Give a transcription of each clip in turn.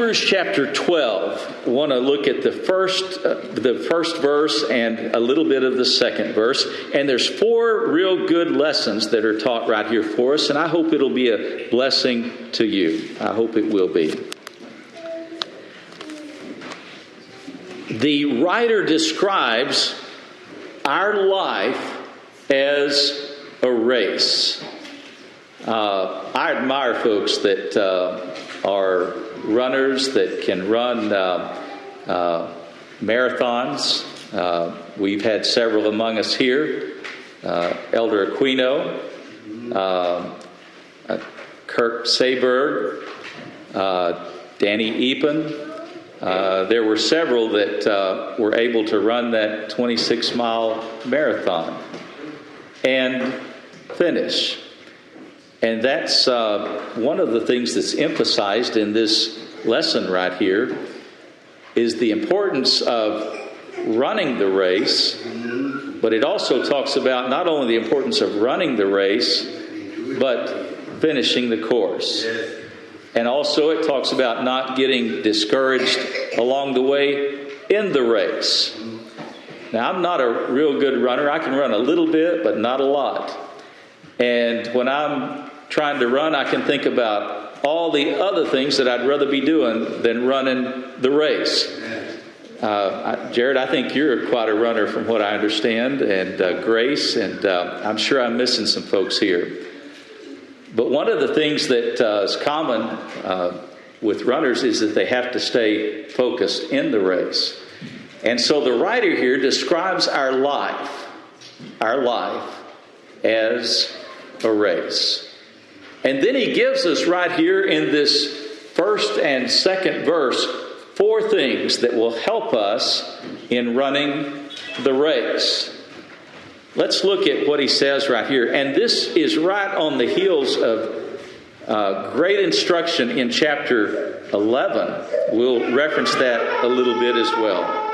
Hebrews chapter 12. I want to look at the first verse and a little bit of the second verse. And there's 4 real good lessons that are taught right here for us. And I hope it'll be a blessing to you. I hope it will be. The writer describes our life as a race. I admire folks that are runners that can run marathons. We've had several among us here. Elder Aquino, Kirk Sayberg, Danny Eapen. There were several that were able to run that 26-mile marathon and finish. And that's one of the things that's emphasized in this lesson right here is the importance of running the race, but it also talks about not only the importance of running the race, but finishing the course. And also it talks about not getting discouraged along the way in the race. Now, I'm not a real good runner. I can run a little bit, but not a lot. And when I'm trying to run, I can think about all the other things that I'd rather be doing than running the race. Jared, I think you're quite a runner from what I understand, and Grace, and I'm sure I'm missing some folks here. But one of the things that is common with runners is that they have to stay focused in the race. And so the writer here describes our life as a race. And then he gives us right here in this first and second verse 4 things that will help us in running the race. Let's look at what he says right here. And this is right on the heels of great instruction in chapter 11. We'll reference that a little bit as well.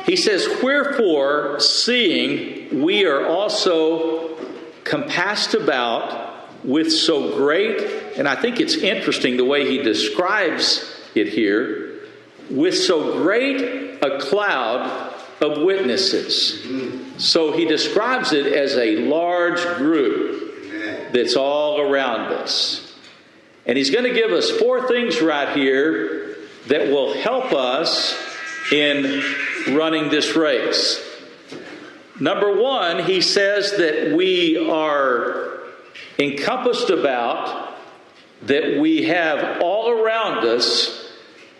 He says, "Wherefore, seeing we are also compassed about with so great," and I think it's interesting the way he describes it here, "with so great a cloud of witnesses." So he describes it as a large group that's all around us. And he's going to give us 4 things right here that will help us in running this race. Number 1, he says that we are encompassed about, that we have all around us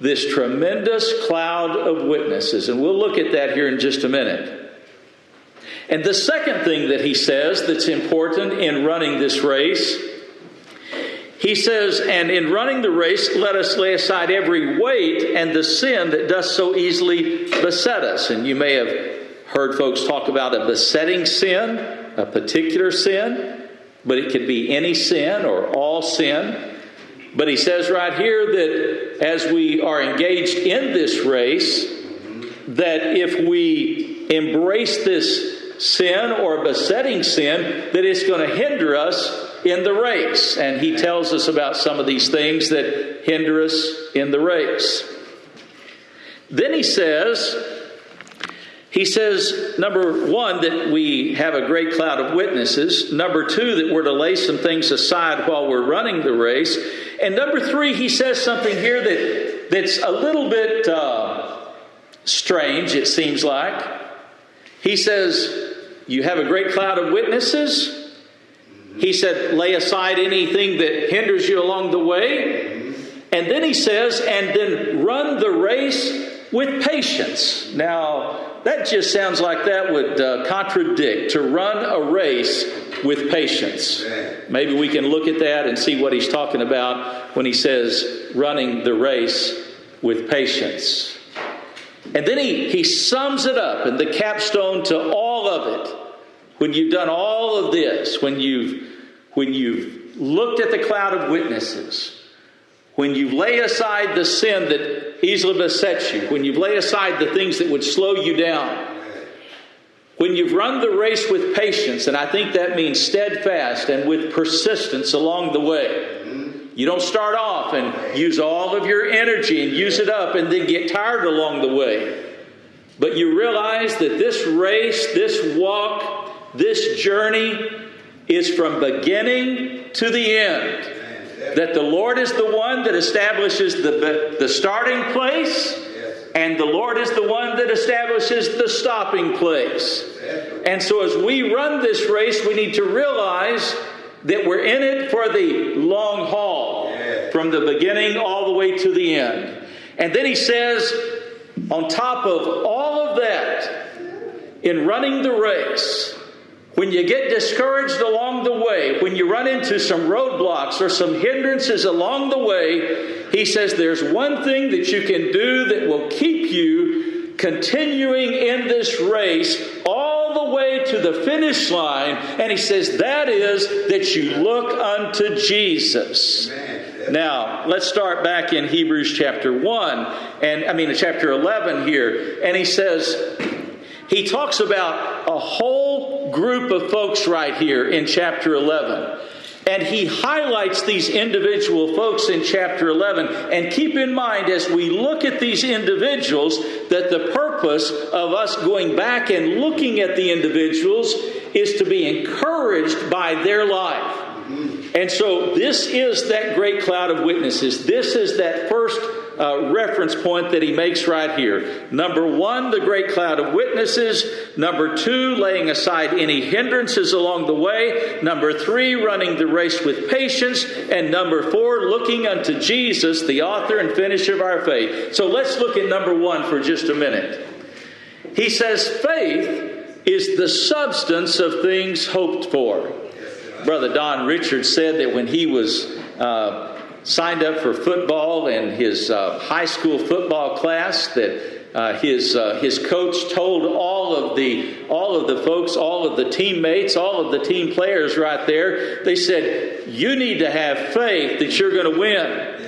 this tremendous cloud of witnesses. And we'll look at that here in just a minute. And the second thing that he says that's important in running this race, he says, "And in running the race, let us lay aside every weight and the sin that does so easily beset us." And you may have heard folks talk about a besetting sin, a particular sin, but it could be any sin or all sin. But he says right here that as we are engaged in this race, that if we embrace this sin or besetting sin, that it's going to hinder us in the race. And he tells us about some of these things that hinder us in the race. Then he says, number 1, that we have a great cloud of witnesses. Number 2, that we're to lay some things aside while we're running the race. And number 3, he says something here that's a little bit strange, it seems like. He says, you have a great cloud of witnesses. He said, lay aside anything that hinders you along the way. And then he says, and then run the race with patience. Now, that just sounds like that would contradict, to run a race with patience. Maybe we can look at that and see what he's talking about when he says running the race with patience. And then he sums it up, and the capstone to all of it, when you've done all of this, when you've looked at the cloud of witnesses, when you lay aside the sin that easily besets you, when you've laid aside the things that would slow you down, when you've run the race with patience, and I think that means steadfast and with persistence along the way. You don't start off off and use all of your energy and use it up and then get tired along the way. But you realize that this race, this walk, this journey is from beginning to the end. That the Lord is the one that establishes the starting place, and the Lord is the one that establishes the stopping place. And so as we run this race, we need to realize that we're in it for the long haul, from the beginning all the way to the end. And then he says, on top of all of that, in running the race, when you get discouraged along the way, when you run into some roadblocks or some hindrances along the way, he says there's one thing that you can do that will keep you continuing in this race all the way to the finish line. And he says that is that you look unto Jesus. Now, let's start back in Hebrews chapter chapter 11 here. And he talks about a whole group of folks right here in chapter 11. And he highlights these individual folks in chapter 11. And keep in mind, as we look at these individuals, that the purpose of us going back and looking at the individuals is to be encouraged by their life. And so this is that great cloud of witnesses. This is that first reference point that he makes right here. Number one, the great cloud of witnesses. Number two, laying aside any hindrances along the way. Number three, running the race with patience. And number four, looking unto Jesus, the author and finisher of our faith. So let's look at number one for just a minute. He says faith is the substance of things hoped for. Brother Don Richards said that when he was signed up for football in his high school football class, that his coach told all of the folks, all of the teammates, all of the team players right there, they said, you need to have faith that you're going to win.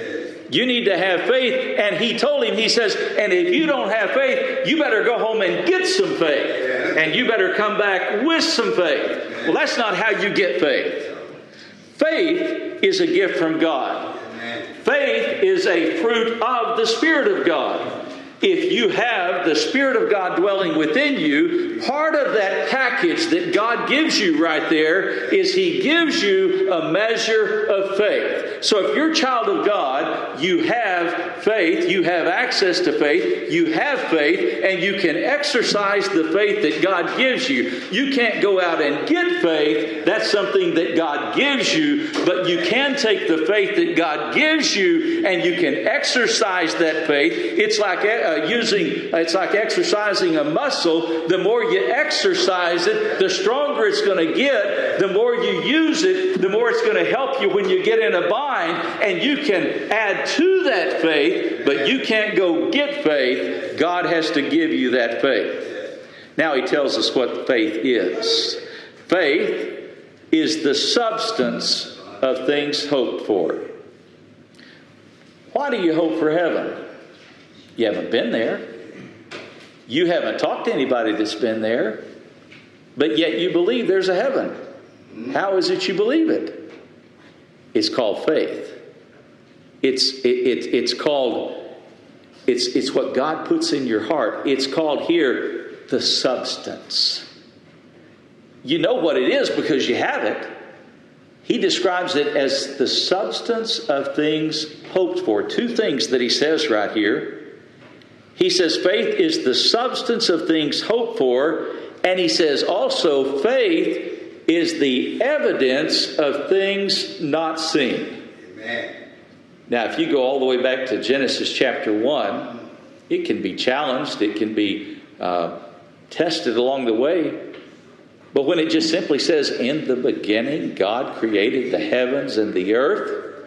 You need to have faith. And he told him, he says, and if you don't have faith, you better go home and get some faith. And you better come back with some faith. Well, that's not how you get faith. Faith is a gift from God. Faith is a fruit of the Spirit of God. If you have the Spirit of God dwelling within you, part of that package that God gives you right there is He gives you a measure of faith. So if you're a child of God, you have faith, you have access to faith, you have faith, and you can exercise the faith that God gives you. You can't go out and get faith. That's something that God gives you, but you can take the faith that God gives you and you can exercise that faith. It's like exercising a muscle. The more you exercise it, the stronger it's going to get. The more you use it, the more it's going to help you when you get in a bind. And you can add to that faith, but you can't go get faith. God has to give you that faith. Now he tells us what faith is. Faith is the substance of things hoped for. Why do you hope for heaven? You haven't been there. You haven't talked to anybody that's been there. But yet you believe there's a heaven. How is it you believe it? It's called faith. It's what God puts in your heart. It's called here the substance. You know what it is because you have it. He describes it as the substance of things hoped for. Two things that he says right here. He says faith is the substance of things hoped for. And he says also faith is the evidence of things not seen. Amen. Now, if you go all the way back to Genesis chapter 1, it can be challenged. It can be tested along the way. But when it just simply says, in the beginning, God created the heavens and the earth.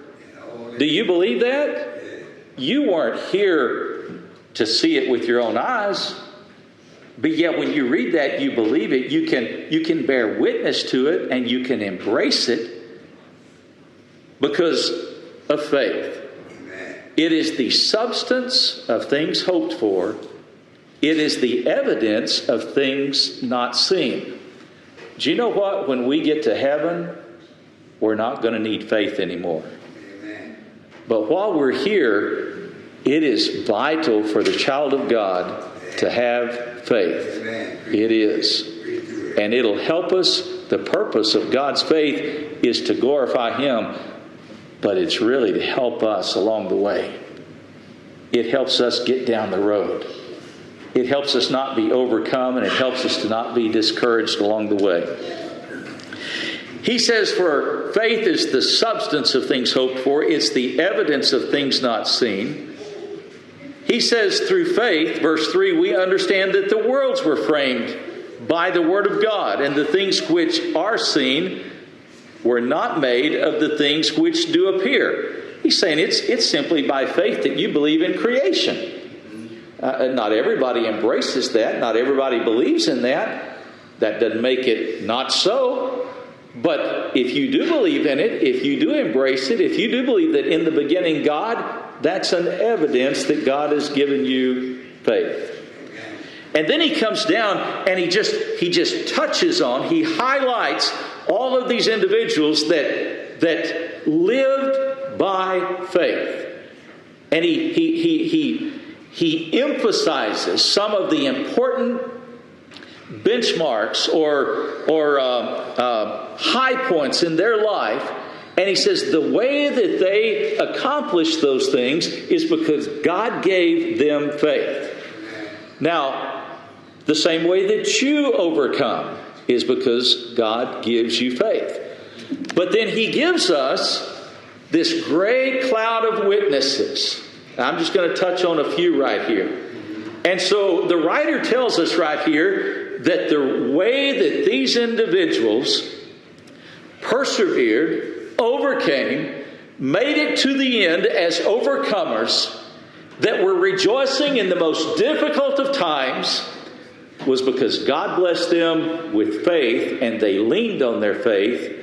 Do you believe that? You weren't here to see it with your own eyes. But yet when you read that, you believe it. You can bear witness to it and you can embrace it because of faith. It is the substance of things hoped for. It is the evidence of things not seen. Do you know what? When we get to heaven, we're not going to need faith anymore. But while we're here, it is vital for the child of God to have faith. It is. And it'll help us. The purpose of God's faith is to glorify Him, but it's really to help us along the way. It helps us get down the road. It helps us not be overcome, and it helps us to not be discouraged along the way. He says, for faith is the substance of things hoped for. It's the evidence of things not seen. He says, through faith, verse 3, we understand that the worlds were framed by the Word of God, and the things which are seen were not made of the things which do appear. He's saying it's simply by faith that you believe in creation. Not everybody embraces that. Not everybody believes in that. That doesn't make it not so. But if you do believe in it, if you do embrace it, if you do believe that in the beginning God, that's an evidence that God has given you faith. And then he comes down and he just touches on, he highlights all of these individuals that lived by faith. And he emphasizes some of the important benchmarks or high points in their life. And he says the way that they accomplished those things is because God gave them faith. Now, the same way that you overcome is because God gives you faith. But then he gives us this great cloud of witnesses. I'm just going to touch on a few right here. And so the writer tells us right here that the way that these individuals persevered, overcame, made it to the end as overcomers, that were rejoicing in the most difficult of times, was because God blessed them with faith, and they leaned on their faith,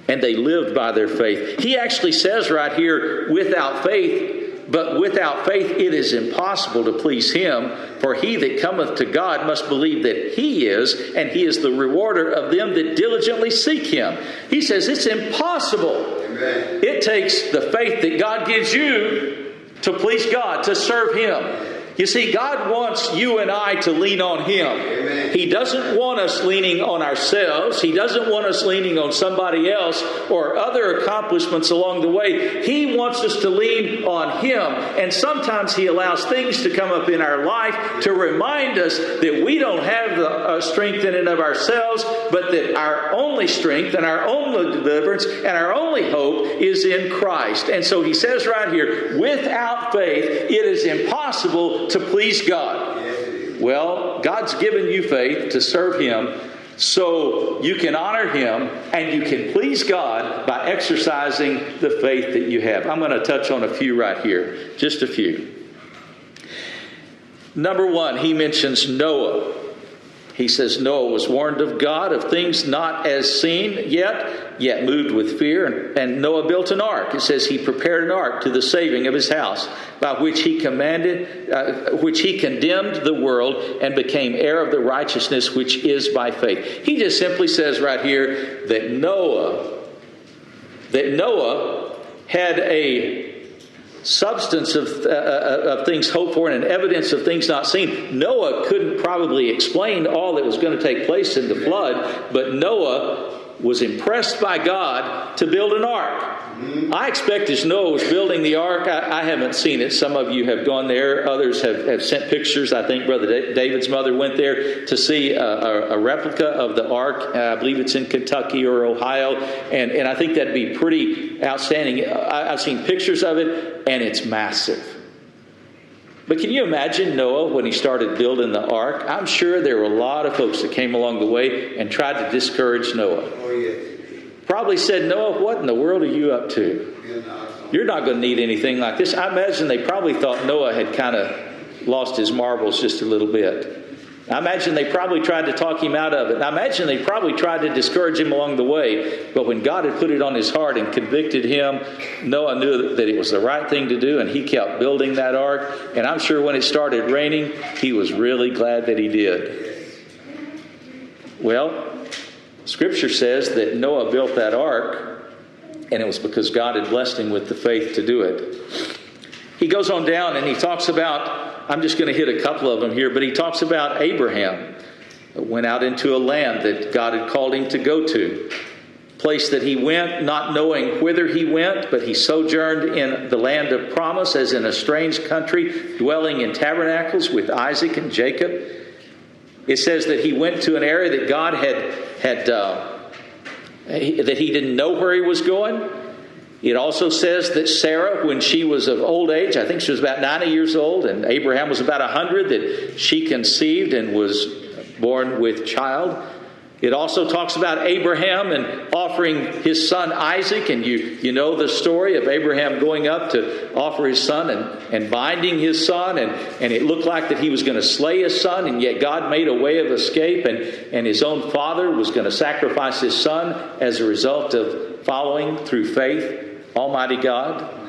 and they lived by their faith. He actually says right here, without faith it is impossible to please Him. For he that cometh to God must believe that He is, and He is the rewarder of them that diligently seek Him. He says it's impossible. Amen. It takes the faith that God gives you to please God, to serve Him. You see, God wants you and I to lean on Him. Amen. He doesn't want us leaning on ourselves. He doesn't want us leaning on somebody else or other accomplishments along the way. He wants us to lean on Him. And sometimes He allows things to come up in our life to remind us that we don't have the strength in and of ourselves, but that our only strength and our only deliverance and our only hope is in Christ. And so he says right here, without faith, it is impossible to please God. Well, God's given you faith to serve Him so you can honor Him and you can please God by exercising the faith that you have. I'm going to touch on a few right here. Just a few. Number one, he mentions Noah. He says Noah was warned of God of things not as seen yet moved with fear. And Noah built an ark. It says he prepared an ark to the saving of his house, by which he condemned the world and became heir of the righteousness which is by faith. He just simply says right here that Noah had a substance of things hoped for and an evidence of things not seen. Noah couldn't probably explain all that was going to take place in the flood, but Noah was impressed by God to build an ark. I expect as Noah was building the ark, I haven't seen it. Some of you have gone there. Others have sent pictures. I think Brother David's mother went there to see a replica of the ark. I believe it's in Kentucky or Ohio. And I think that'd be pretty outstanding. I've seen pictures of it, and it's massive. But can you imagine Noah when he started building the ark? I'm sure there were a lot of folks that came along the way and tried to discourage Noah. Oh, yeah. Probably said, Noah, what in the world are you up to? You're not going to need anything like this. I imagine they probably thought Noah had kind of lost his marbles just a little bit. I imagine they probably tried to talk him out of it. I imagine they probably tried to discourage him along the way. But when God had put it on his heart and convicted him, Noah knew that it was the right thing to do, and he kept building that ark. And I'm sure when it started raining, he was really glad that he did. Well, Scripture says that Noah built that ark, And it was because God had blessed him with the faith to do it. He goes on down and he talks about, I'm just going to hit a couple of them here, but he talks about Abraham went out into a land that God had called him to go to. Place that he went, not knowing whither he went, but he sojourned in the land of promise as in a strange country, dwelling in tabernacles with Isaac and Jacob. It says that he went to an area that God that he didn't know where he was going. It also says that Sarah, when she was of old age, I think she was about 90 years old, and Abraham was about 100, that she conceived and was born with child. It also talks about Abraham and offering his son Isaac, and you know the story of Abraham going up to offer his son and binding his son, and it looked like that he was going to slay his son, and yet God made a way of escape, and his own father was going to sacrifice his son as a result of following through faith Almighty God.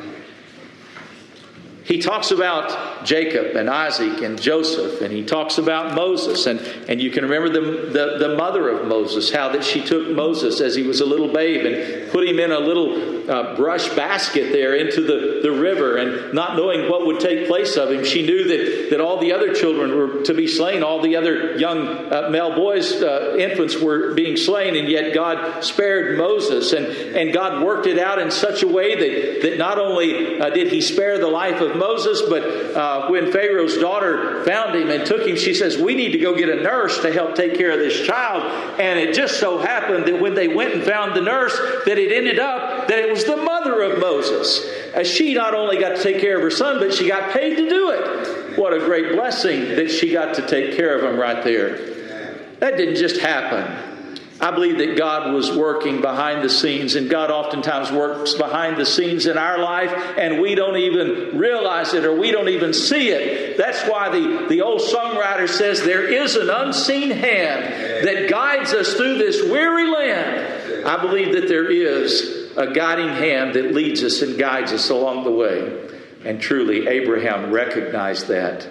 He talks about Jacob and Isaac and Joseph, and he talks about Moses. And you can remember the mother of Moses, how that she took Moses as he was a little babe and put him in a little brush basket there into the river. And not knowing what would take place of him, she knew that all the other children were to be slain. All the other young male boys, infants, were being slain. And yet God spared Moses. And God worked it out in such a way that not only did he spare the life of Moses, but when Pharaoh's daughter found him and took him, she says, we need to go get a nurse to help take care of this child. And it just so happened that when they went and found the nurse, that it ended up that it was the mother of Moses. As she not only got to take care of her son, but she got paid to do it. What a great blessing that she got to take care of him right there. That didn't just happen. I believe that God was working behind the scenes, and God oftentimes works behind the scenes in our life, and we don't even realize it, or we don't even see it. That's why the old songwriter says there is an unseen hand that guides us through this weary land. I believe that there is a guiding hand that leads us and guides us along the way. And truly, Abraham recognized that.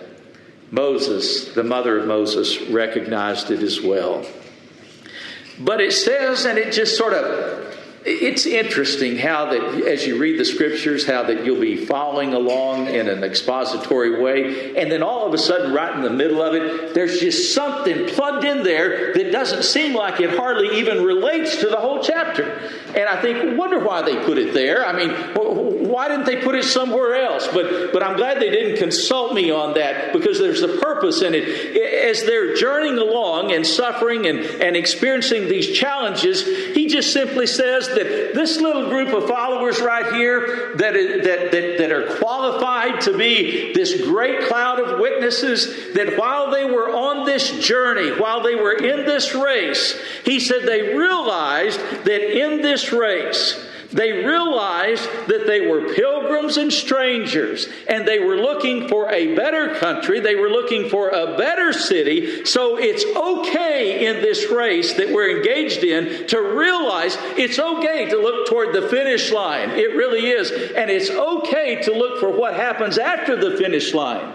Moses, the mother of Moses, recognized it as well. But it says, and it just sort of, it's interesting how that as you read the scriptures, how that you'll be following along in an expository way, and then all of a sudden right in the middle of it, there's just something plugged in there that doesn't seem like it hardly even relates to the whole chapter. And I think, wonder why they put it there. I mean, why didn't they put it somewhere else? But I'm glad they didn't consult me on that, because there's a purpose in it. As they're journeying along and suffering and experiencing these challenges, he just simply says that this little group of followers right here that are qualified to be this great cloud of witnesses, that while they were on this journey, while they were in this race, he said they realized that in this race, they realized that they were pilgrims and strangers, and they were looking for a better country. They were looking for a better city. So it's okay in this race that we're engaged in to realize it's okay to look toward the finish line. It really is. And it's okay to look for what happens after the finish line.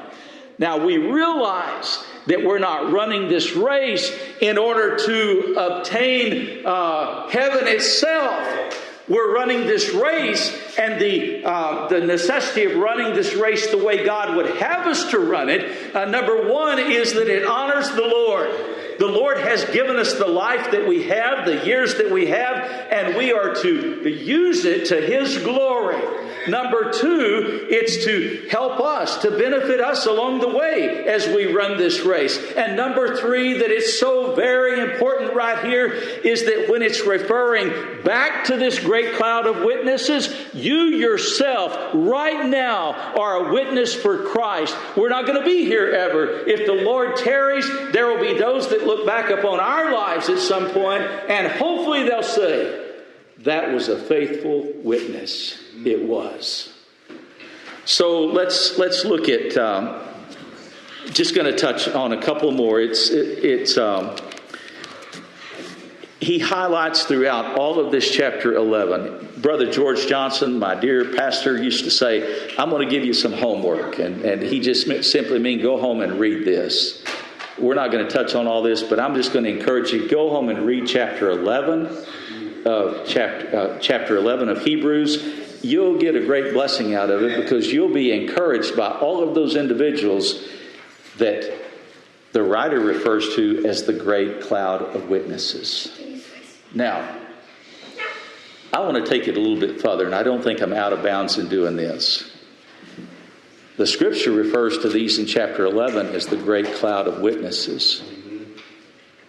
Now, we realize that we're not running this race in order to obtain heaven itself. We're running this race, and the necessity of running this race the way God would have us to run it, number one, is that it honors the Lord. The Lord has given us the life that we have, the years that we have, and we are to use it to His glory. Number two, it's to help us, to benefit us along the way as we run this race. And number three, that it's so very important right here, is that when it's referring back to this great cloud of witnesses, you yourself right now are a witness for Christ. We're not going to be here ever. If the Lord tarries, there will be those that look back upon our lives at some point, and hopefully they'll say, that was a faithful witness. It was. So let's look at, just going to touch on a couple more. He highlights throughout all of this chapter 11. Brother George Johnson, my dear pastor, used to say, I'm going to give you some homework. And he just simply mean go home and read this. We're not going to touch on all this, but I'm just going to encourage you, go home and read chapter 11. of chapter 11 of Hebrews, you'll get a great blessing out of it, because you'll be encouraged by all of those individuals that the writer refers to as the great cloud of witnesses. Now, I want to take it a little bit further, and I don't think I'm out of bounds in doing this. The scripture refers to these in chapter 11 as the great cloud of witnesses.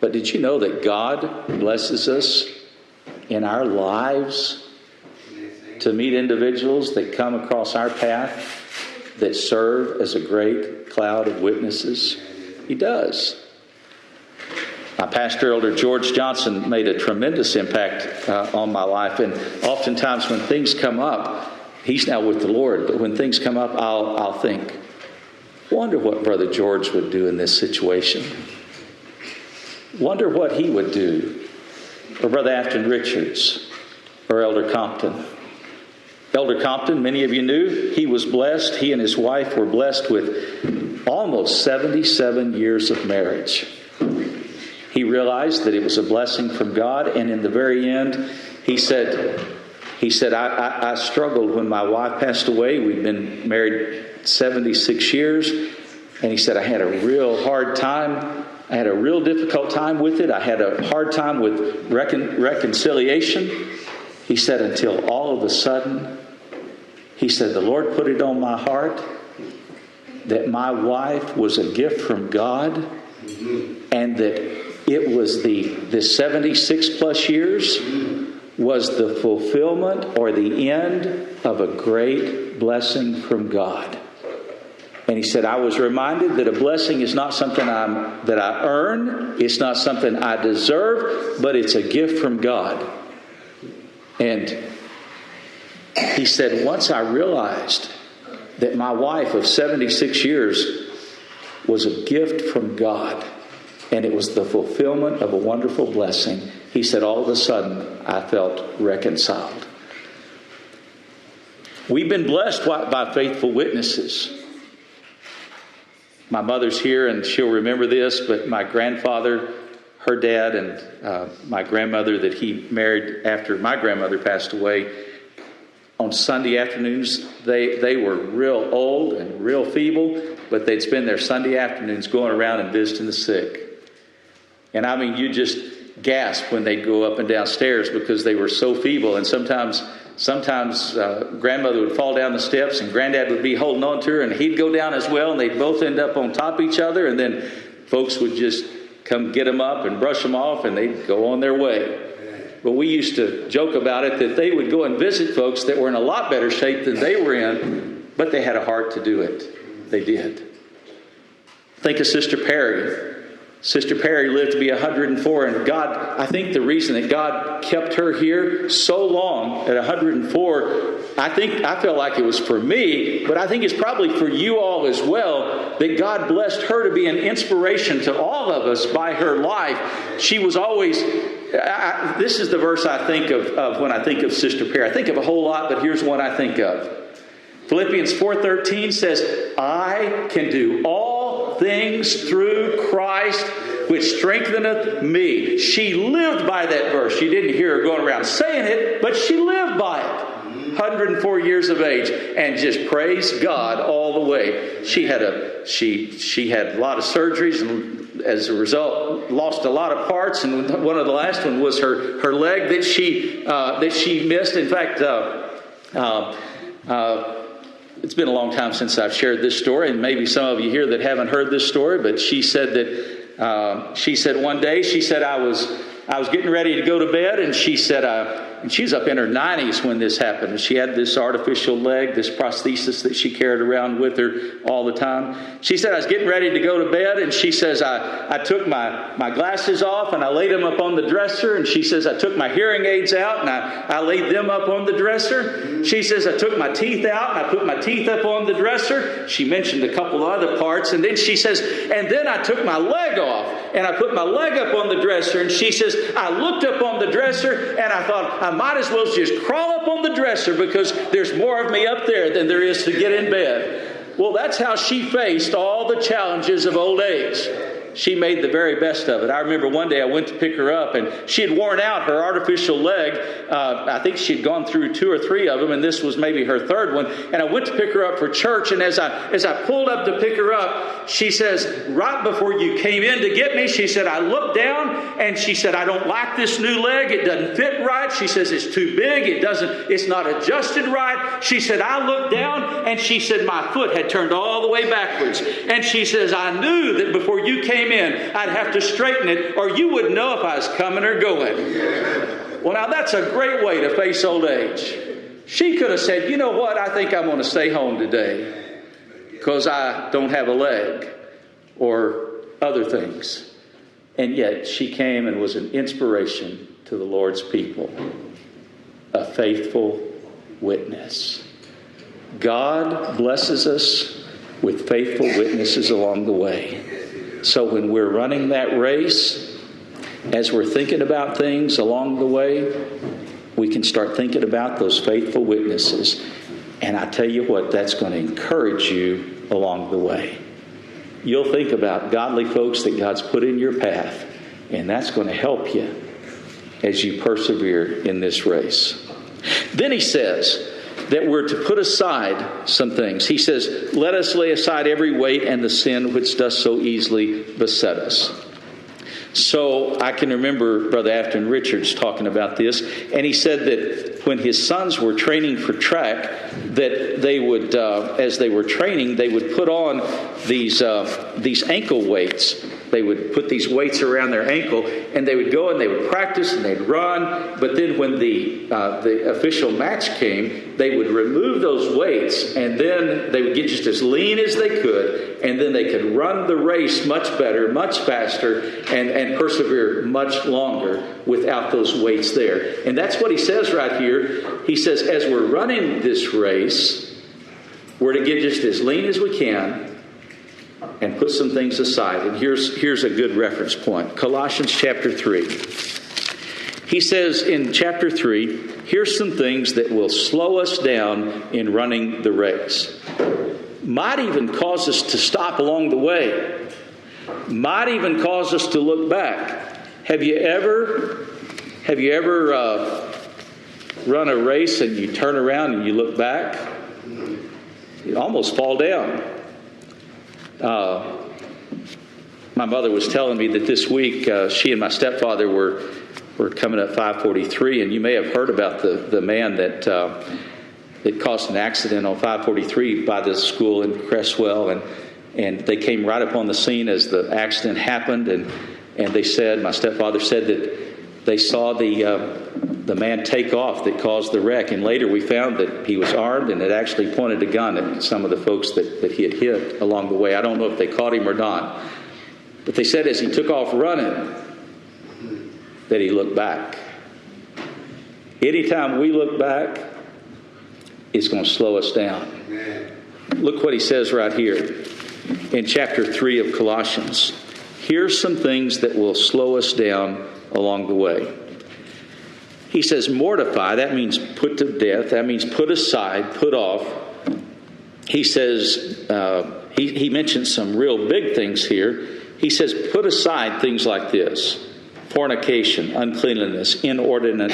But did you know that God blesses us in our lives to meet individuals that come across our path that serve as a great cloud of witnesses? He does. My pastor, Elder George Johnson, made a tremendous impact on my life. And oftentimes when things come up, he's now with the Lord, but when things come up, I'll think, wonder what Brother George would do in this situation. Wonder what he would do. Or Brother Afton Richards, or Elder Compton. Elder Compton, many of you knew, he was blessed. He and his wife were blessed with almost 77 years of marriage. He realized that it was a blessing from God, and in the very end, he said, I struggled when my wife passed away. We'd been married 76 years, and he said, I had a real hard time. I had a real difficult time with it. I had a hard time with reconciliation. He said, until all of a sudden, he said, the Lord put it on my heart that my wife was a gift from God, and that it was the 76 plus years was the fulfillment or the end of a great blessing from God. And he said, I was reminded that a blessing is not something that I earn. It's not something I deserve, but it's a gift from God. And he said, once I realized that my wife of 76 years was a gift from God, and it was the fulfillment of a wonderful blessing, he said, all of a sudden, I felt reconciled. We've been blessed by faithful witnesses. My mother's here, and she'll remember this, but my grandfather, her dad, and my grandmother that he married after my grandmother passed away, on Sunday afternoons, they were real old and real feeble, but they'd spend their Sunday afternoons going around and visiting the sick. And I mean, you just gasp when they'd go up and down stairs because they were so feeble. And sometimes grandmother would fall down the steps and granddad would be holding on to her, and he'd go down as well, and they'd both end up on top of each other, and then folks would just come get them up and brush them off, and they'd go on their way. But we used to joke about it that they would go and visit folks that were in a lot better shape than they were in, but they had a heart to do it. They did. Think of Sister Perry. Sister Perry lived to be 104, and God, I think the reason that God kept her here so long at 104, I felt like it was for me, but I think it's probably for you all as well, that God blessed her to be an inspiration to all of us by her life. She was always, this is the verse I think of when I think of Sister Perry. I think of a whole lot, but here's one I think of. Philippians 4:13 says, I can do all things through Christ which strengtheneth me. She lived by that verse. You didn't hear her going around saying it, but she lived by it. 104 years of age, and just praised God all the way. She had a lot of surgeries, and as a result lost a lot of parts, and one of the last one was her leg that she missed. In fact, it's been a long time since I've shared this story, and maybe some of you here that haven't heard this story, but she said one day, I was getting ready to go to bed, and she said, and she's up in her 90s when this happened. She had this artificial leg, this prosthesis that she carried around with her all the time. She said, I was getting ready to go to bed, and she says, I took my glasses off, and I laid them up on the dresser. And she says, I took my hearing aids out, and I laid them up on the dresser. She says, I took my teeth out, and I put my teeth up on the dresser. She mentioned a couple other parts, and then she says, and then I took my leg off, and I put my leg up on the dresser. And she says, I looked up on the dresser, and I thought, I might as well just crawl up on the dresser because there's more of me up there than there is to get in bed. Well, that's how she faced all the challenges of old age. she made the very best of it. I remember one day I went to pick her up, and she had worn out her artificial leg. I think she'd gone through 2 or 3 of them, and this was maybe her 3rd one. And I went to pick her up for church, and as I pulled up to pick her up, she says, right before you came in to get me, she said, I looked down, and she said, I don't like this new leg. It doesn't fit right. She says, it's too big. It's not adjusted right. She said, I looked down, and she said, my foot had turned all the way backwards. And she says, I knew that before you came in, I'd have to straighten it, or you wouldn't know if I was coming or going. Well, now that's a great way to face old age. She could have said, you know what, I think I'm going to stay home today because I don't have a leg or other things. And yet she came and was an inspiration to the Lord's people, a faithful witness. God blesses us with faithful witnesses along the way. So when we're running that race, as we're thinking about things along the way, we can start thinking about those faithful witnesses. And I tell you what, that's going to encourage you along the way. You'll think about godly folks that God's put in your path, and that's going to help you as you persevere in this race. Then he says that we're to put aside some things. He says, let us lay aside every weight and the sin which does so easily beset us. So I can remember Brother Afton Richards talking about this, and he said that when his sons were training for track, that they would, as they were training, they would put on these ankle weights. They would put these weights around their ankle, and they would go and they would practice and they'd run. But then when the official match came, they would remove those weights, and then they would get just as lean as they could, and then they could run the race much better, much faster, and persevere much longer without those weights there. And that's what he says right here. He says, as we're running this race, we're to get just as lean as we can and put some things aside. And here's a good reference point. Colossians chapter 3. He says in chapter 3, here's some things that will slow us down in running the race. Might even cause us to stop along the way. Might even cause us to look back. Have you ever run a race and you turn around and you look back? You almost fall down. My mother was telling me that this week she and my stepfather were coming up 543, and you may have heard about the man that caused an accident on 543 by the school in Cresswell, and they came right up on the scene as the accident happened, and they said, my stepfather said that they saw the man take off that caused the wreck, and later we found that he was armed and had actually pointed a gun at some of the folks that he had hit along the way. I don't know if they caught him or not, but they said as he took off running that he looked back. Anytime we look back, it's going to slow us down. Look what he says right here in chapter 3 of Colossians. Here's some things that will slow us down along the way. He says mortify, that means put to death, that means put aside, put off. He says, he mentions some real big things here. He says put aside things like this: fornication, uncleanliness, inordinate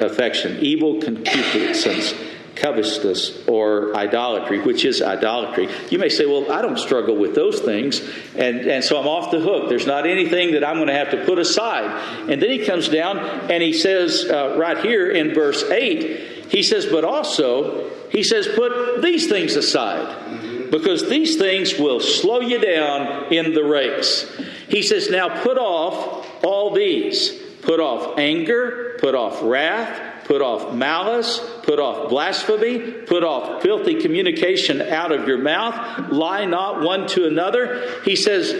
affection, evil concupiscence, covetousness, or idolatry, which is idolatry. You may say, well, I don't struggle with those things, and so I'm off the hook. There's not anything that I'm going to have to put aside. And then he comes down and he says right here in verse 8, he says, but also, he says, put these things aside, because these things will slow you down in the race. He says, now put off all these. Put off anger, put off wrath, put off malice, put off blasphemy, put off filthy communication out of your mouth. Lie not one to another. He says,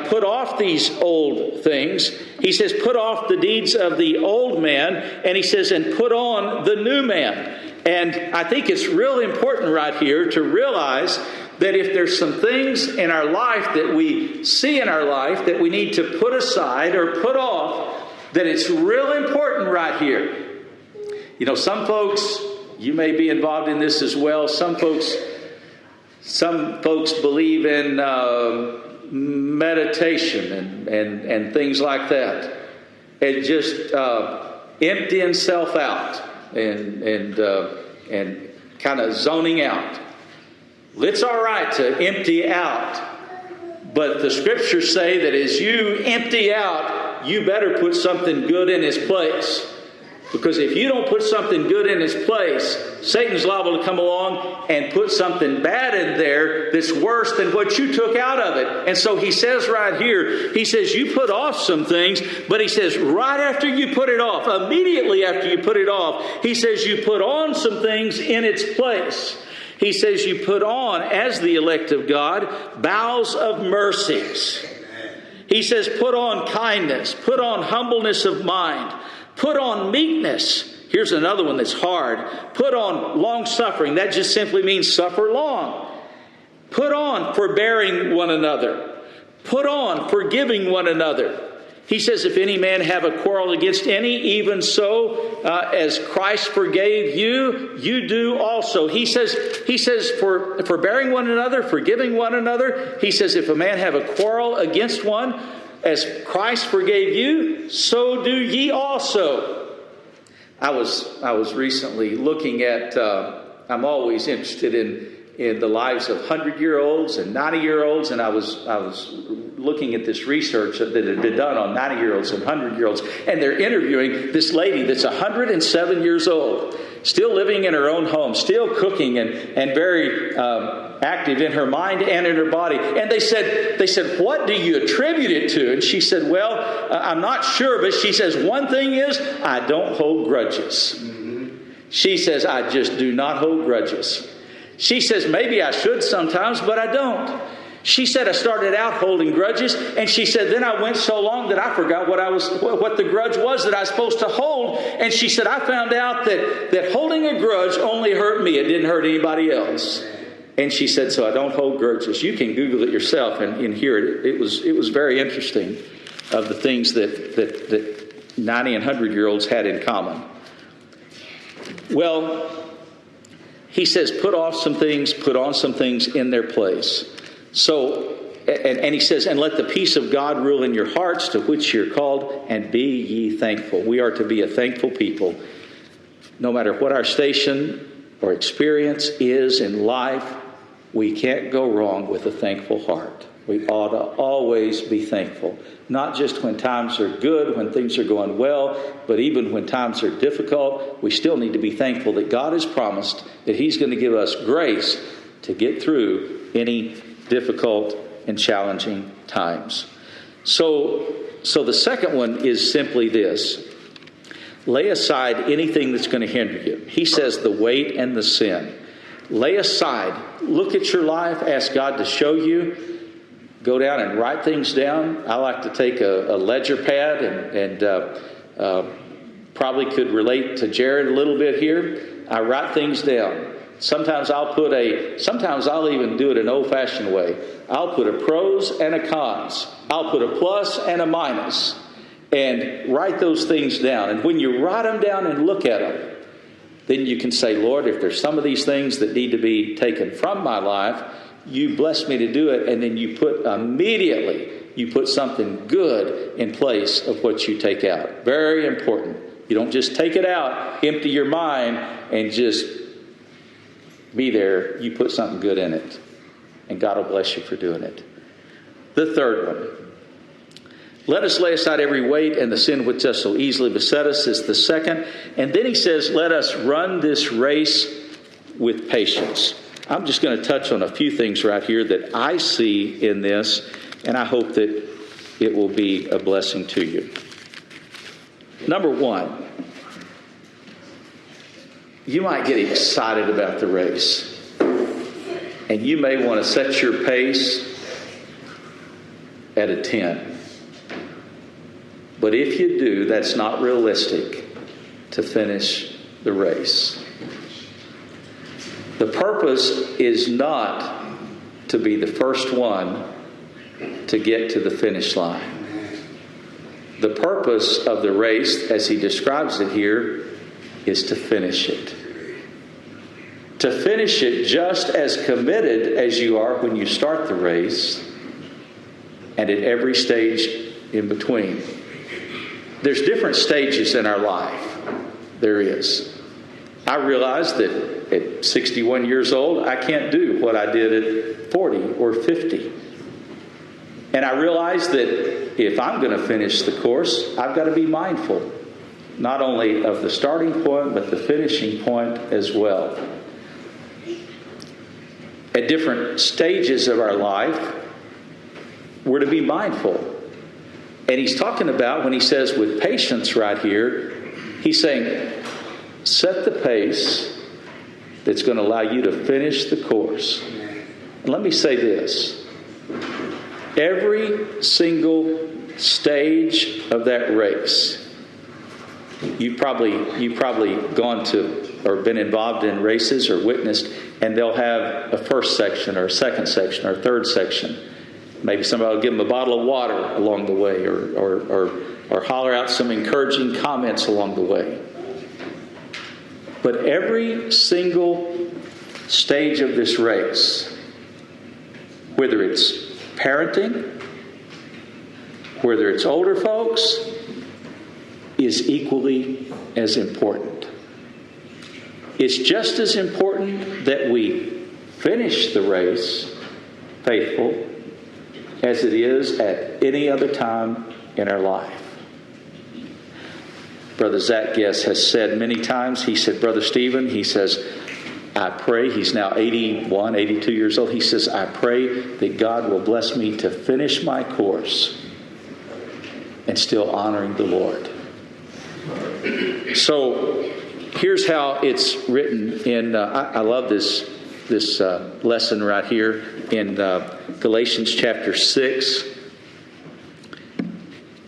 put off these old things. He says, put off the deeds of the old man. And he says, and put on the new man. And I think it's really important right here to realize that if there's some things in our life that we see in our life that we need to put aside or put off, that it's real important right here. You know, some folks, you may be involved in this as well. Some folks believe in meditation and things like that. And just empty himself out and kind of zoning out. It's all right to empty out. But the scriptures say that as you empty out, you better put something good in its place. Because if you don't put something good in its place, Satan's liable to come along and put something bad in there that's worse than what you took out of it. And so he says right here, he says you put off some things, but he says right after you put it off, immediately after you put it off, he says you put on some things in its place. He says you put on, as the elect of God, bowels of mercies. He says put on kindness, put on humbleness of mind, put on meekness. Here's another one that's hard. Put on long-suffering. That just simply means suffer long. Put on forbearing one another. Put on forgiving one another. He says, if any man have a quarrel against any, even so as Christ forgave you, you do also. He says for forbearing one another, forgiving one another. He says, if a man have a quarrel against one, as Christ forgave you, so do ye also. I was recently looking at, I'm always interested in the lives of 100-year-olds and 90-year-olds, and I was looking at this research that had been done on 90-year-olds and 100-year-olds, and they're interviewing this lady that's 107 years old, still living in her own home, still cooking and very active in her mind and in her body. And they said, what do you attribute it to? And she said, well, I'm not sure, but she says, one thing is, I don't hold grudges. She says, I just do not hold grudges. She says, maybe I should sometimes, but I don't. She said, I started out holding grudges, and she said, then I went so long that I forgot what the grudge was that I was supposed to hold. And she said, I found out that holding a grudge only hurt me. It didn't hurt anybody else. And she said, so I don't hold grudges. You can Google it yourself and hear it. It was very interesting of the things that 90 and 100-year-olds had in common. Well, he says, put off some things, put on some things in their place. So, and he says, and let the peace of God rule in your hearts, to which you're called, and be ye thankful. We are to be a thankful people. No matter what our station or experience is in life, we can't go wrong with a thankful heart. We ought to always be thankful. Not just when times are good, when things are going well, but even when times are difficult, we still need to be thankful that God has promised that He's going to give us grace to get through any difficult and challenging times. So the second one is simply this. Lay aside anything that's going to hinder you. He says the weight and the sin. Lay aside. Look at your life. Ask God to show you. Go down and write things down. I like to take a ledger pad and probably could relate to Jared a little bit here. I write things down. Sometimes I'll even do it an old-fashioned way. I'll put a pros and a cons. I'll put a plus and a minus and write those things down. And when you write them down and look at them, then you can say, Lord, if there's some of these things that need to be taken from my life, you bless me to do it. And then you put something good in place of what you take out. Very important. You don't just take it out, empty your mind, and just be there. You put something good in it. And God will bless you for doing it. The third one. Let us lay aside every weight and the sin which does so easily beset us is the second. And then he says, let us run this race with patience. I'm just going to touch on a few things right here that I see in this, and I hope that it will be a blessing to you. Number one, you might get excited about the race, and you may want to set your pace at a 10. But if you do, that's not realistic to finish the race. The purpose is not to be the first one to get to the finish line. The purpose of the race, as he describes it here, is to finish it. To finish it just as committed as you are when you start the race, and at every stage in between. There's different stages in our life. There is. I realize that at 61 years old, I can't do what I did at 40 or 50. And I realize that if I'm going to finish the course, I've got to be mindful, not only of the starting point, but the finishing point as well. At different stages of our life, we're to be mindful. And he's talking about, when he says with patience right here, he's saying, set the pace that's going to allow you to finish the course. And let me say this. Every single stage of that race, you've probably gone to or been involved in races or witnessed, and they'll have a first section or a second section or a third section. Maybe somebody will give them a bottle of water along the way, or holler out some encouraging comments along the way. But every single stage of this race, whether it's parenting, whether it's older folks, is equally as important. It's just as important that we finish the race faithful as it is at any other time in our life. Brother Zach Guess has said many times, he said, Brother Stephen, he says, I pray, he's now 81, 82 years old. He says, I pray that God will bless me to finish my course and still honoring the Lord. So here's how it's written in, I love this lesson right here in Galatians chapter 6.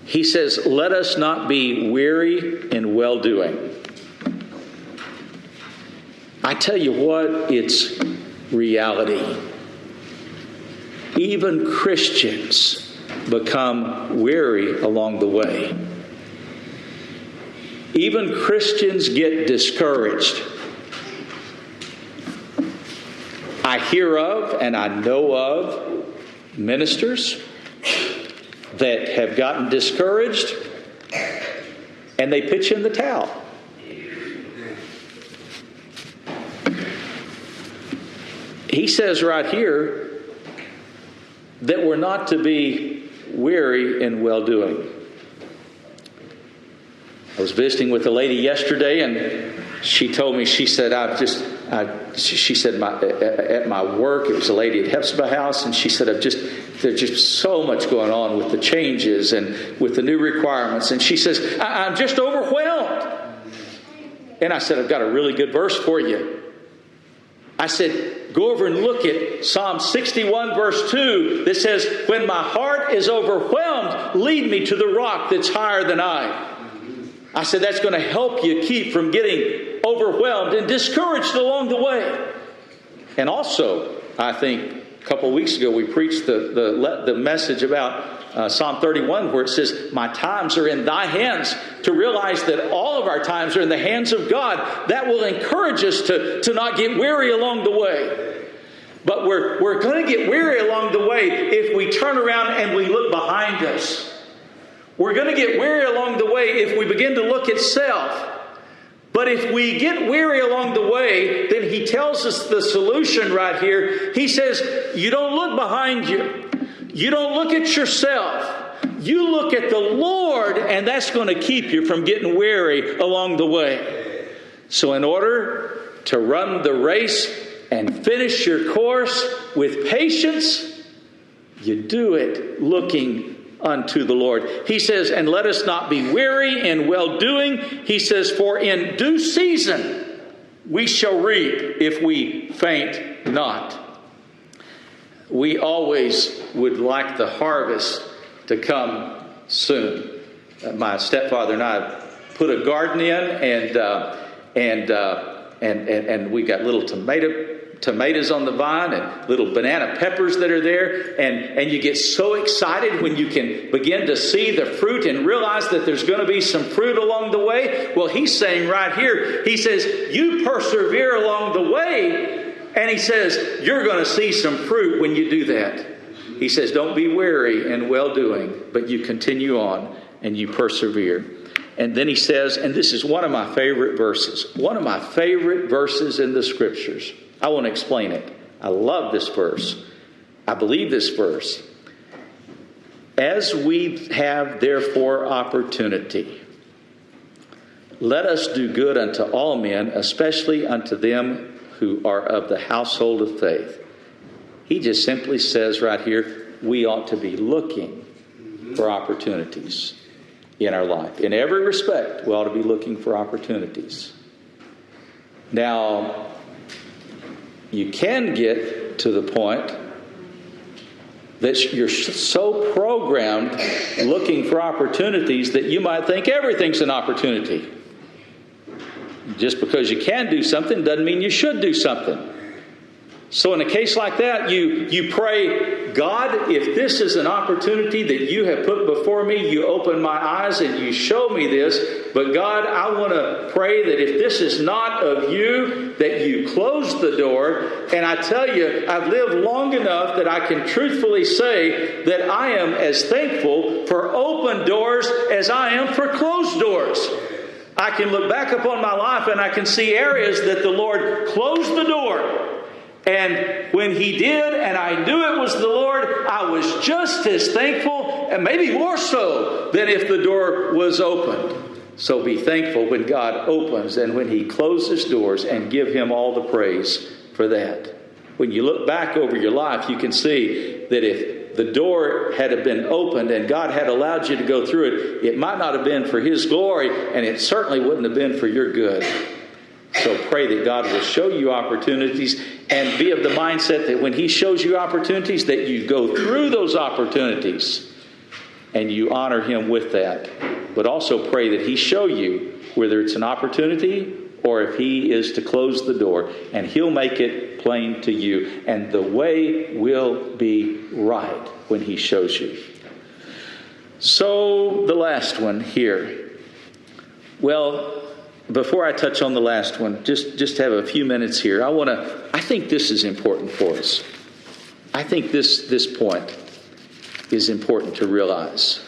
He says, let us not be weary in well-doing. I tell you what, it's reality. Even Christians become weary along the way. Even Christians get discouraged. I hear of and I know of ministers that have gotten discouraged and they pitch in the towel. He says right here that we're not to be weary in well-doing. I was visiting with a lady yesterday, and she told me, she said, at my work, it was a lady at Hepzibah House, and she said, there's just so much going on with the changes and with the new requirements. And she says, I'm just overwhelmed. And I said, I've got a really good verse for you. I said, go over and look at Psalm 61 verse 2 that says, when my heart is overwhelmed, lead me to the rock that's higher than I. I said, that's going to help you keep from getting overwhelmed and discouraged along the way. And also, I think a couple of weeks ago we preached the message about Psalm 31 where it says, my times are in thy hands, to realize that all of our times are in the hands of God. That will encourage us to not get weary along the way. But we're going to get weary along the way if we turn around and we look behind us. We're going to get weary along the way if we begin to look at self. But if we get weary along the way, then he tells us the solution right here. He says, you don't look behind you. You don't look at yourself. You look at the Lord, and that's going to keep you from getting weary along the way. So in order to run the race and finish your course with patience, you do it looking unto the Lord. He says, and let us not be weary in well-doing. He says, for in due season we shall reap if we faint not. We always would like the harvest to come soon. My stepfather and I put a garden in, and we got little tomatoes on the vine and little banana peppers that are there, and you get so excited when you can begin to see the fruit and realize that there's going to be some fruit along the way. Well, he's saying right here, he says, you persevere along the way, and he says, you're going to see some fruit when you do that. he says, don't be weary in well-doing, but you continue on and you persevere. And then he says, and this is one of my favorite verses in the Scriptures. I want to explain it. I love this verse. I believe this verse. As we have therefore opportunity, let us do good unto all men, especially unto them who are of the household of faith. He just simply says right here, we ought to be looking for opportunities in our life. In every respect, we ought to be looking for opportunities. Now, you can get to the point that you're so programmed looking for opportunities that you might think everything's an opportunity. Just because you can do something doesn't mean you should do something. So in a case like that, you pray, God, if this is an opportunity that you have put before me, you open my eyes and you show me this. But God, I want to pray that if this is not of you, that you close the door. And I tell you, I've lived long enough that I can truthfully say that I am as thankful for open doors as I am for closed doors. I can look back upon my life and I can see areas that the Lord closed the door. And when He did, and I knew it was the Lord, I was just as thankful, and maybe more so, than if the door was opened. So be thankful when God opens and when He closes doors, and give Him all the praise for that. When you look back over your life, you can see that if the door had been opened and God had allowed you to go through it, it might not have been for His glory, and it certainly wouldn't have been for your good. So pray that God will show you opportunities, and be of the mindset that when He shows you opportunities, that you go through those opportunities and you honor Him with that. But also pray that He show you whether it's an opportunity or if He is to close the door, and He'll make it plain to you. And the way will be right when He shows you. So the last one here. Well, before I touch on the last one, just have a few minutes here. I think this is important for us. I think this point is important to realize.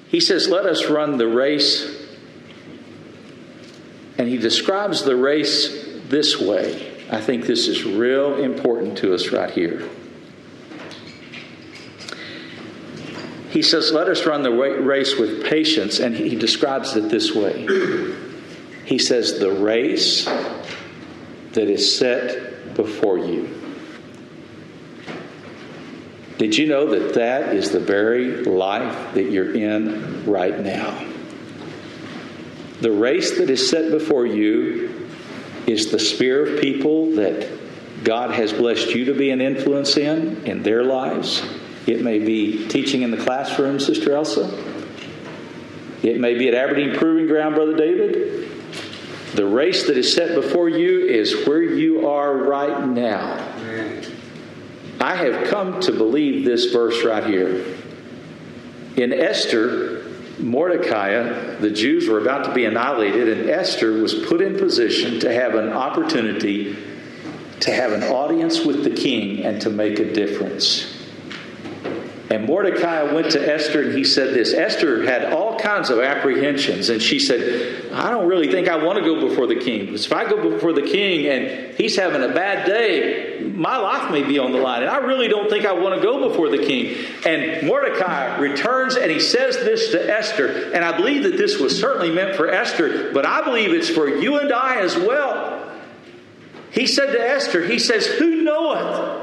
He says, let us run the race. And he describes the race this way. I think this is real important to us right here. He says, let us run the race with patience, and he describes it this way. He says, the race that is set before you. Did you know that that is the very life that you're in right now? The race that is set before you is the sphere of people that God has blessed you to be an influence in their lives. It may be teaching in the classroom, Sister Elsa. It may be at Aberdeen Proving Ground, Brother David. The race that is set before you is where you are right now. I have come to believe this verse right here. In Esther, Mordecai, the Jews were about to be annihilated, and Esther was put in position to have an opportunity to have an audience with the king and to make a difference. And Mordecai went to Esther and he said this. Esther had all kinds of apprehensions, and she said, I don't really think I want to go before the king. Because if I go before the king and he's having a bad day, my life may be on the line. And I really don't think I want to go before the king. And Mordecai returns and he says this to Esther. And I believe that this was certainly meant for Esther, but I believe it's for you and I as well. He said to Esther, he says, who knoweth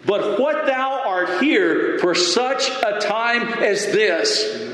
but what thou art here for such a time as this?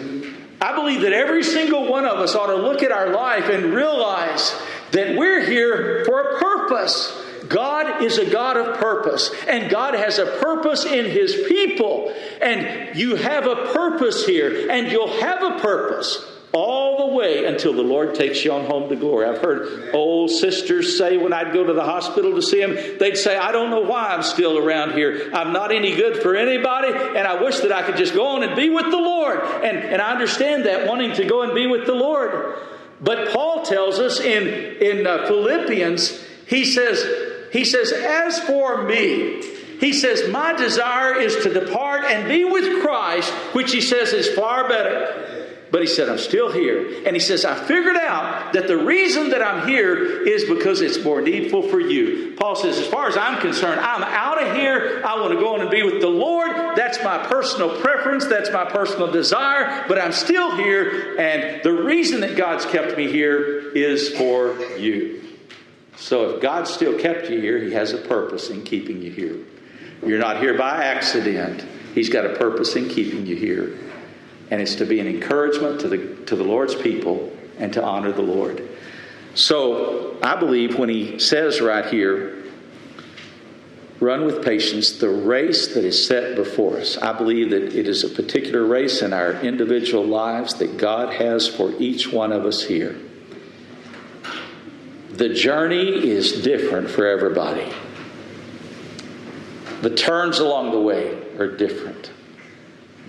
I believe that every single one of us ought to look at our life and realize that we're here for a purpose. God is a God of purpose, and God has a purpose in His people. And you have a purpose here, and you'll have a purpose all the way until the Lord takes you on home to glory. I've heard old sisters say when I'd go to the hospital to see them, they'd say, I don't know why I'm still around here. I'm not any good for anybody, and I wish that I could just go on and be with the Lord. And I understand that, wanting to go and be with the Lord. But Paul tells us in Philippians, he says, as for me, He says, my desire is to depart and be with Christ, which he says is far better. But he said, I'm still here. And he says, I figured out that the reason that I'm here is because it's more needful for you. Paul says, as far as I'm concerned, I'm out of here. I want to go on and be with the Lord. That's my personal preference. That's my personal desire. But I'm still here. And the reason that God's kept me here is for you. So if God still kept you here, he has a purpose in keeping you here. You're not here by accident. He's got a purpose in keeping you here. And it's to be an encouragement to the Lord's people and to honor the Lord. So I believe when he says right here, run with patience the race that is set before us. I believe that it is a particular race in our individual lives that God has for each one of us here. The journey is different for everybody. The turns along the way are different.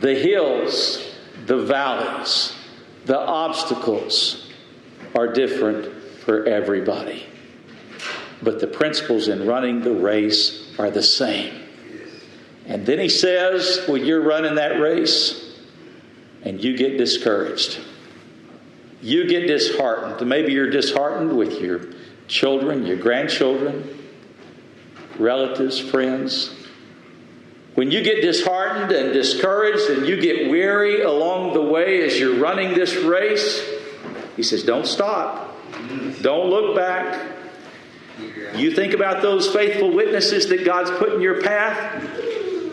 The hills, the valleys, the obstacles are different for everybody. But the principles in running the race are the same. And then he says, when you're running that race and you get discouraged, you get disheartened. Maybe you're disheartened with your children, your grandchildren, relatives, friends. When you get disheartened and discouraged and you get weary along the way as you're running this race, he says, don't stop. Don't look back. You think about those faithful witnesses that God's put in your path.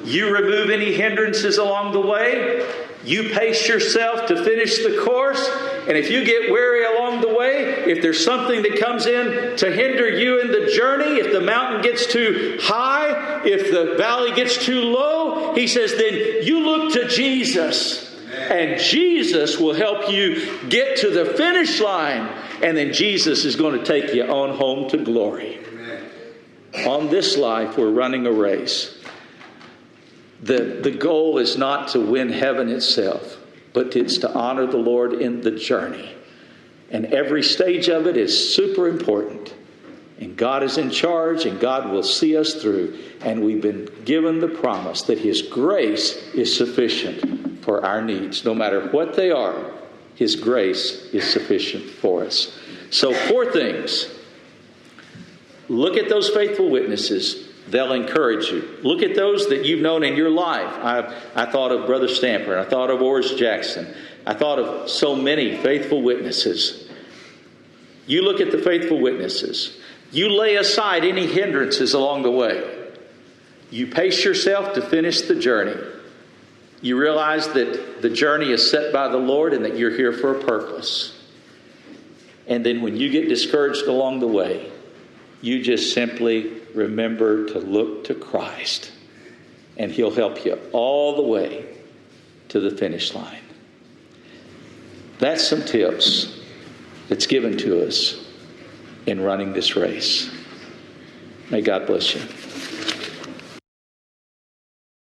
You remove any hindrances along the way. You pace yourself to finish the course. And if you get weary along the way, if there's something that comes in to hinder you in the journey, if the mountain gets too high, if the valley gets too low, he says, then you look to Jesus. And Jesus will help you get to the finish line. And then Jesus is going to take you on home to glory. On this life, we're running a race. The goal is not to win heaven itself, but it's to honor the Lord in the journey. And every stage of it is super important. And God is in charge, and God will see us through. And we've been given the promise that his grace is sufficient for our needs. No matter what they are, his grace is sufficient for us. So 4 things. Look at those faithful witnesses. They'll encourage you. Look at those that you've known in your life. I thought of Brother Stamper. I thought of Oris Jackson. I thought of so many faithful witnesses. You look at the faithful witnesses. You lay aside any hindrances along the way. You pace yourself to finish the journey. You realize that the journey is set by the Lord and that you're here for a purpose. And then when you get discouraged along the way, you just simply remember to look to Christ, and he'll help you all the way to the finish line. That's some tips that's given to us in running this race. May God bless you.